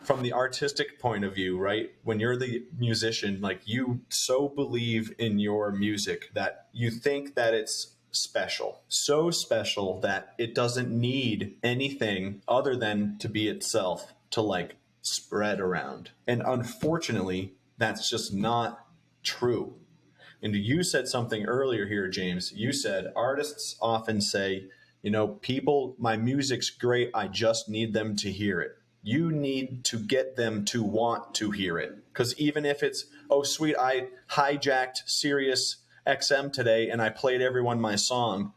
from the artistic point of view, right? When you're the musician, like you so believe in your music that you think that it's special, so special that it doesn't need anything other than to be itself to like spread around. And unfortunately, that's just not true. And you said something earlier here, James. You said artists often say, you know, people, my music's great. I just need them to hear it. You need to get them to want to hear it. Because even if it's, oh, sweet, I hijacked Sirius XM today and I played everyone my song,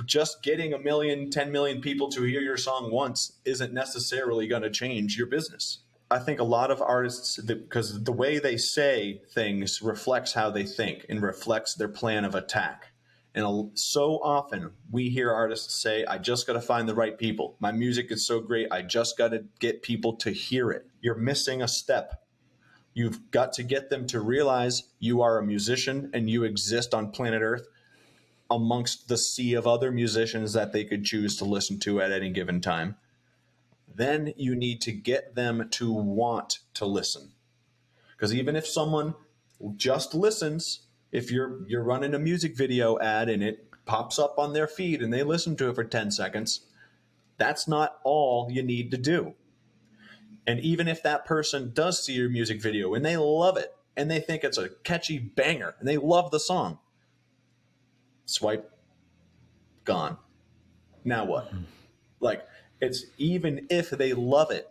just getting 1 million, 10 million people to hear your song once isn't necessarily going to change your business. I think a lot of artists, because the way they say things reflects how they think and reflects their plan of attack. And so often we hear artists say, I just got to find the right people. My music is so great. I just got to get people to hear it. You're missing a step. You've got to get them to realize you are a musician and you exist on planet Earth amongst the sea of other musicians that they could choose to listen to at any given time. Then you need to get them to want to listen. Because even if someone just listens, if you're running a music video ad and it pops up on their feed and they listen to it for 10 seconds, that's not all you need to do. And even if that person does see your music video and they love it and they think it's a catchy banger and they love the song, swipe, gone. Now what? Like, it's even if they love it,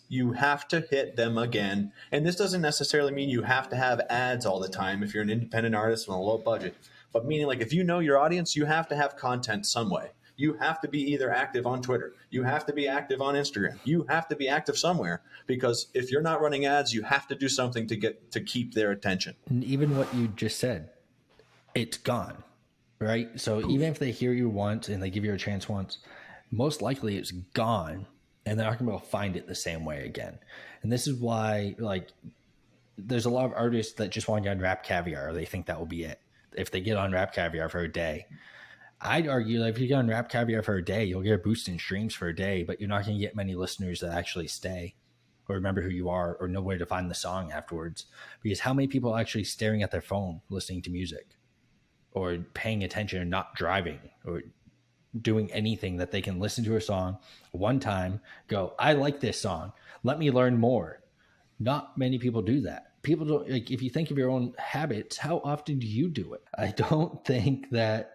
you have to hit them again. And this doesn't necessarily mean you have to have ads all the time if you're an independent artist on a low budget. But meaning, like, if you know your audience, you have to have content some way. You have to be either active on Twitter. You have to be active on Instagram. You have to be active somewhere, because if you're not running ads, you have to do something to keep their attention. And even what you just said, it's gone, right? So even if they hear you once and they give you a chance once, most likely it's gone and they're not going to be able to find it the same way again. And this is why, like, there's a lot of artists that just want to get on Rap Caviar, or they think that will be it. If they get on Rap Caviar for a day, I'd argue that if you get on Rap Caviar for a day, you'll get a boost in streams for a day, but you're not going to get many listeners that actually stay or remember who you are or know where to find the song afterwards. Because how many people are actually staring at their phone listening to music or paying attention and not driving or doing anything that they can listen to a song one time, go, I like this song, let me learn more? Not many people do that. People don't, like, if you think of your own habits, how often do you do it? I don't think that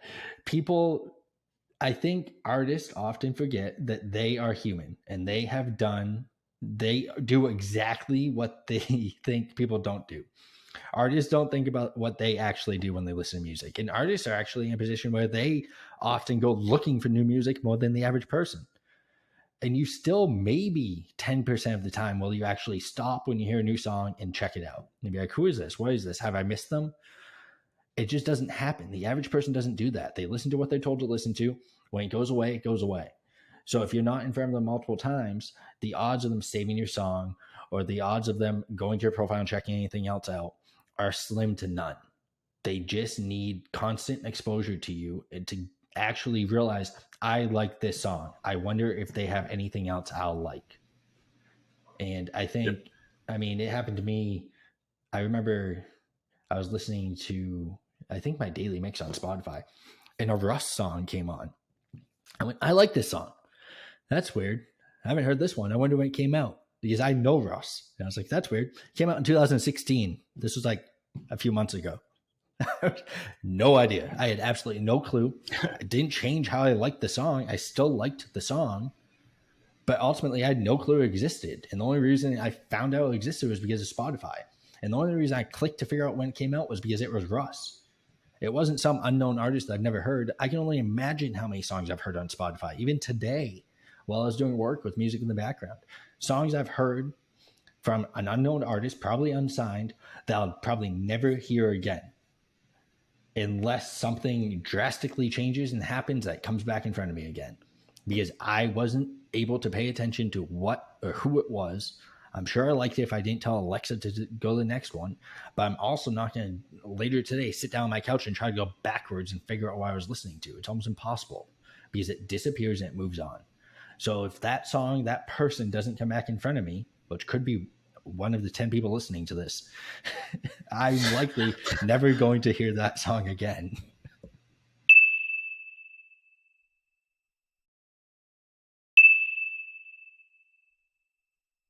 I think artists often forget that they are human and they do exactly what they think people don't do. Artists don't think about what they actually do when they listen to music. And artists are actually in a position where they often go looking for new music more than the average person. And you still, maybe 10% of the time, will you actually stop when you hear a new song and check it out and be like, who is this? What is this? Have I missed them? It just doesn't happen. The average person doesn't do that. They listen to what they're told to listen to. When it goes away, it goes away. So if you're not in front of them multiple times, the odds of them saving your song or the odds of them going to your profile and checking anything else out are slim to none. They just need constant exposure to you and to actually realize, I like this song. I wonder if they have anything else I'll like. And I think, I mean, it happened to me. I remember I was listening to, I think, my daily mix on Spotify, and a Russ song came on. I went, I like this song. That's weird. I haven't heard this one. I wonder when it came out, because I know Russ. And I was like, that's weird. It came out in 2016. This was like a few months ago. No idea. I had absolutely no clue. It didn't change how I liked the song. I still liked the song, but ultimately I had no clue it existed. And the only reason I found out it existed was because of Spotify. And the only reason I clicked to figure out when it came out was because it was Russ. It wasn't some unknown artist that I've never heard. I can only imagine how many songs I've heard on Spotify, even today, while I was doing work with music in the background. Songs I've heard from an unknown artist, probably unsigned, that I'll probably never hear again, unless something drastically changes and happens that comes back in front of me again, because I wasn't able to pay attention to what or who it was. I'm sure I liked it if I didn't tell Alexa to go to the next one, but I'm also not going to later today sit down on my couch and try to go backwards and figure out what I was listening to. It's almost impossible, because it disappears and it moves on. So if that song, that person doesn't come back in front of me, which could be one of the 10 people listening to this, I'm likely never going to hear that song again.